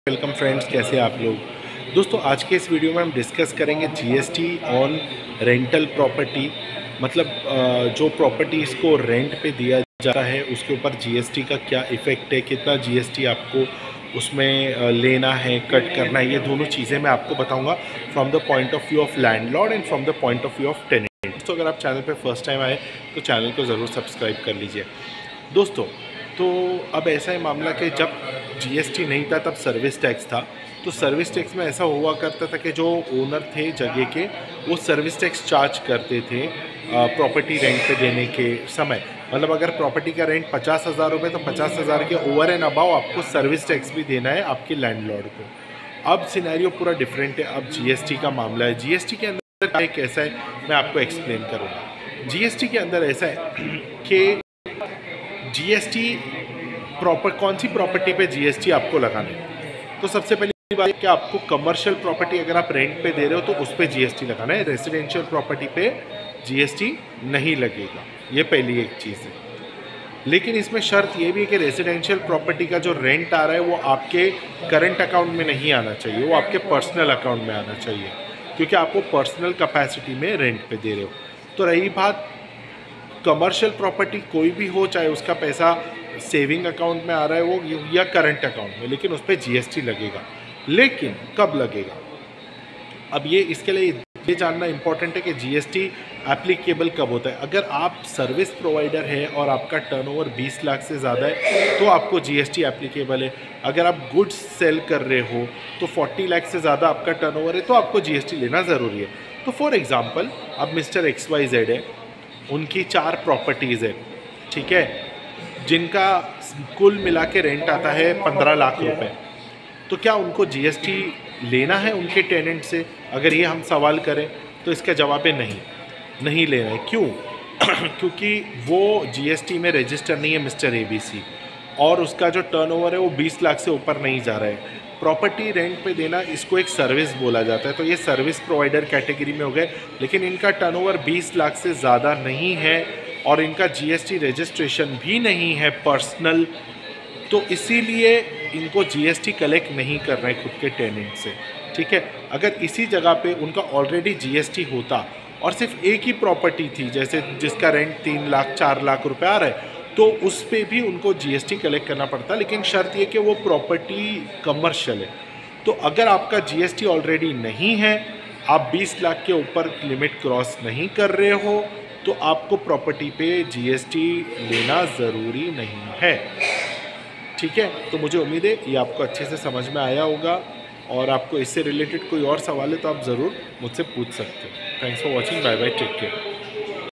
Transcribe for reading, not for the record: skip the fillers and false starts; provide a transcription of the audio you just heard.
Welcome friends, कैसे आप लोग। दोस्तों, आज के इस वीडियो में हम डिस्कस करेंगे जीएसटी ऑन रेंटल प्रॉपर्टी। मतलब जो प्रॉपर्टीज़ को रेंट पे दिया जाता है उसके ऊपर जीएसटी का क्या इफ़ेक्ट है, कितना जीएसटी आपको उसमें लेना है, कट करना है, ये दोनों चीज़ें मैं आपको बताऊंगा from the point of view of landlord and from the point of view of tenant. तो अगर आप चैनल पे फर्स्ट टाइम आए तो चैनल को ज़रूर सब्सक्राइब कर लीजिए। दोस्तों, तो अब ऐसा है मामला कि जब जीएसटी नहीं था तब सर्विस टैक्स था। तो सर्विस टैक्स में ऐसा हुआ करता था कि जो ओनर थे जगह के वो सर्विस टैक्स चार्ज करते थे प्रॉपर्टी रेंट पे देने के समय। मतलब अगर प्रॉपर्टी का रेंट 50,000 रुपये तो 50,000 के ओवर एंड अबाव आपको सर्विस टैक्स भी देना है आपके लैंडलॉर्ड को। अब सिनेरियो पूरा डिफरेंट है। अब जीएसटी का मामला है। जीएसटी के अंदर कैसा है मैं आपको एक्सप्लेन करूँगा। जीएसटी के अंदर ऐसा है कि जीएसटी कौन सी प्रॉपर्टी पे जीएसटी आपको लगाना है। तो सबसे पहली बात है कि आपको कमर्शियल प्रॉपर्टी अगर आप रेंट पे दे रहे हो तो उस पे जीएसटी लगाना है। रेजिडेंशियल प्रॉपर्टी पे जीएसटी नहीं लगेगा, ये पहली एक चीज़ है। लेकिन इसमें शर्त ये भी है कि रेजिडेंशियल प्रॉपर्टी का जो रेंट आ रहा है वो आपके करंट अकाउंट में नहीं आना चाहिए, वो आपके पर्सनल अकाउंट में आना चाहिए, क्योंकि आप वो पर्सनल कैपेसिटी में रेंट पे दे रहे हो। तो रही बात कमर्शियल प्रॉपर्टी कोई भी हो, चाहे उसका पैसा सेविंग अकाउंट में आ रहा है वो या करंट अकाउंट में, लेकिन उस पर जीएसटी लगेगा। लेकिन कब लगेगा, अब ये इसके लिए ये जानना इंपॉर्टेंट है कि जीएसटी एप्लीकेबल कब होता है। अगर आप सर्विस प्रोवाइडर है और आपका टर्नओवर 20 लाख से ज़्यादा है तो आपको जीएसटी एप्लीकेबल है। अगर आप गुड्स सेल कर रहे हो तो 40 लाख से ज़्यादा आपका टर्नओवर है तो आपको जीएसटी लेना ज़रूरी है। तो फॉर एग्ज़ाम्पल अब मिस्टर XYZ है, उनकी 4 प्रॉपर्टीज़ है, ठीक है, जिनका कुल मिला के रेंट आता है 15 लाख रुपए। तो क्या उनको जीएसटी लेना है उनके टेनेंट से? अगर ये हम सवाल करें तो इसका जवाब है नहीं लेना है। क्यों? क्योंकि वो जीएसटी में रजिस्टर नहीं है मिस्टर ABC, और उसका जो टर्नओवर है वो 20 लाख से ऊपर नहीं जा रहा है। प्रॉपर्टी रेंट पे देना इसको एक सर्विस बोला जाता है, तो ये सर्विस प्रोवाइडर कैटेगरी में हो गए। लेकिन इनका टर्नओवर 20 लाख से ज़्यादा नहीं है और इनका जीएसटी रजिस्ट्रेशन भी नहीं है पर्सनल, तो इसीलिए इनको जीएसटी कलेक्ट नहीं कर रहे हैं खुद के टेनेंट से, ठीक है। अगर इसी जगह पे उनका ऑलरेडी जीएसटी होता और सिर्फ एक ही प्रॉपर्टी थी, जैसे जिसका रेंट 3 लाख 4 लाख रुपए आ रहा है, तो उस पर भी उनको जीएसटी कलेक्ट करना पड़ता। लेकिन शर्त ये कि वो प्रॉपर्टी कमर्शियल है। तो अगर आपका जीएसटी ऑलरेडी नहीं है, आप 20 लाख के ऊपर लिमिट क्रॉस नहीं कर रहे हो, तो आपको प्रॉपर्टी पे जीएसटी लेना ज़रूरी नहीं है, ठीक है। तो मुझे उम्मीद है ये आपको अच्छे से समझ में आया होगा, और आपको इससे रिलेटेड कोई और सवाल है तो आप ज़रूर मुझसे पूछ सकते हो। Thanks for watching, bye bye, take care.